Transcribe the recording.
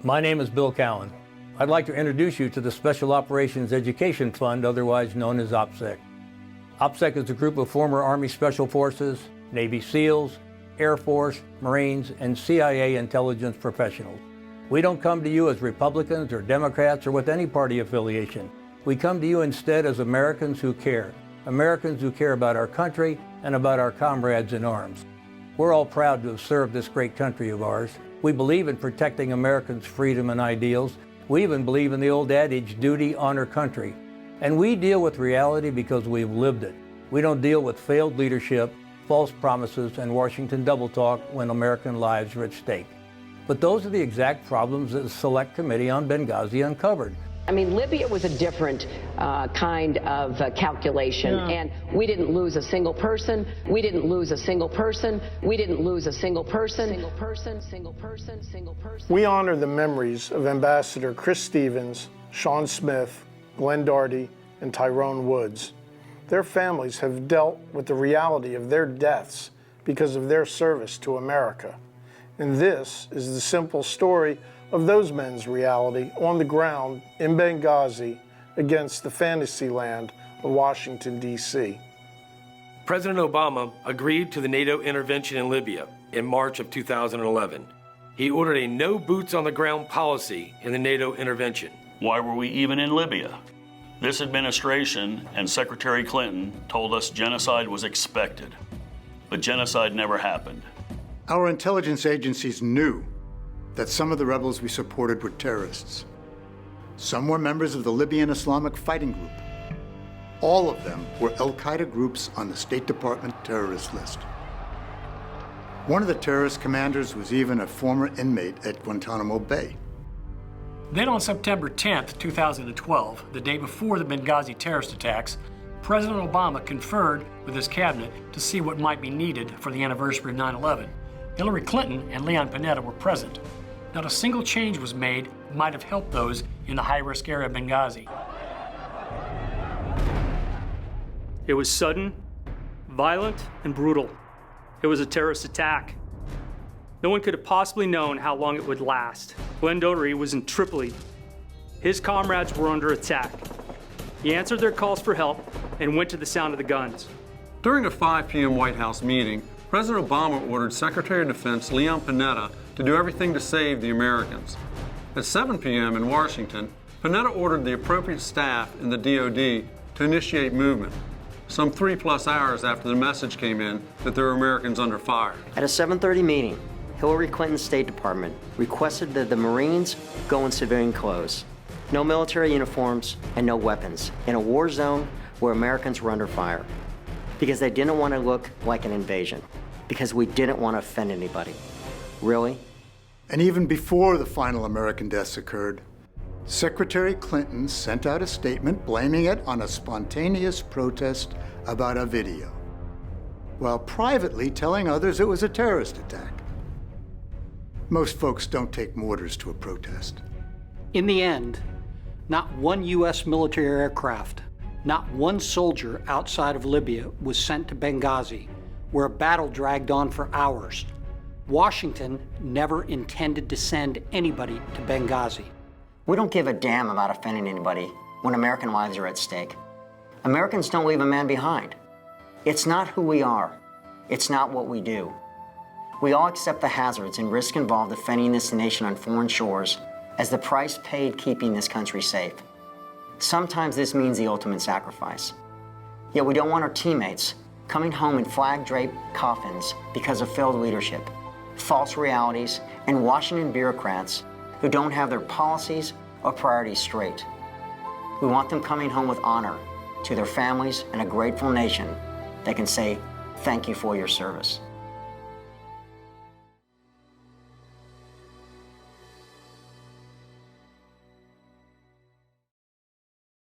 My name is Bill Cowan. I'd like to introduce you to the Special Operations Education Fund, otherwise known as OPSEC. OPSEC is a group of former Army Special Forces, Navy SEALs, Air Force, Marines, and CIA intelligence professionals. We don't come to you as Republicans or Democrats or with any party affiliation. We come to you instead as Americans who care about our country and about our comrades in arms. We're all proud to have served this great country of ours. We believe in protecting Americans' freedom and ideals. We even believe in the old adage, duty, honor, country. And we deal with reality because we've lived it. We don't deal with failed leadership, false promises, and Washington double talk when American lives are at stake. But those are the exact problems that the Select Committee on Benghazi uncovered. I mean, Libya was a different kind of calculation, and we didn't lose a single person. We didn't lose a single person. We didn't lose a single person. Single person, single person, single person. We honor the memories of Ambassador Chris Stevens, Sean Smith, Glenn Darty, and Tyrone Woods. Their families have dealt with the reality of their deaths because of their service to America. And this is the simple story of those men's reality on the ground in Benghazi against the fantasy land of Washington, D.C. President Obama agreed to the NATO intervention in Libya in March of 2011. He ordered a no boots on the ground policy in the NATO intervention. Why were we even in Libya? This administration and Secretary Clinton told us genocide was expected, but genocide never happened. Our intelligence agencies knew that some of the rebels we supported were terrorists. Some were members of the Libyan Islamic Fighting Group. All of them were Al-Qaeda groups on the State Department terrorist list. One of the terrorist commanders was even a former inmate at Guantanamo Bay. Then on September 10th, 2012, the day before the Benghazi terrorist attacks, President Obama conferred with his cabinet to see what might be needed for the anniversary of 9/11. Hillary Clinton and Leon Panetta were present. Not a single change was made that might have helped those in the high-risk area of Benghazi. It was sudden, violent, and brutal. It was a terrorist attack. No one could have possibly known how long it would last. Glenn Doherty was in Tripoli. His comrades were under attack. He answered their calls for help and went to the sound of the guns. During a 5 p.m. White House meeting, President Obama ordered Secretary of Defense Leon Panetta to do everything to save the Americans. At 7 p.m. in Washington, Panetta ordered the appropriate staff in the DoD to initiate movement, some 3+ hours after the message came in that there were Americans under fire. At a 7:30 meeting, Hillary Clinton's State Department requested that the Marines go in civilian clothes, no military uniforms, and no weapons, in a war zone where Americans were under fire, because they didn't want to look like an invasion, because we didn't want to offend anybody. Really? And even before the final American deaths occurred, Secretary Clinton sent out a statement blaming it on a spontaneous protest about a video, while privately telling others it was a terrorist attack. Most folks don't take mortars to a protest. In the end, not one U.S. military aircraft, not one soldier outside of Libya was sent to Benghazi, where a battle dragged on for hours. Washington never intended to send anybody to Benghazi. We don't give a damn about offending anybody when American lives are at stake. Americans don't leave a man behind. It's not who we are. It's not what we do. We all accept the hazards and risk involved defending this nation on foreign shores as the price paid keeping this country safe. Sometimes this means the ultimate sacrifice. Yet we don't want our teammates coming home in flag-draped coffins because of failed leadership, false realities, and Washington bureaucrats who don't have their policies or priorities straight. We want them coming home with honor to their families and a grateful nation that can say, thank you for your service.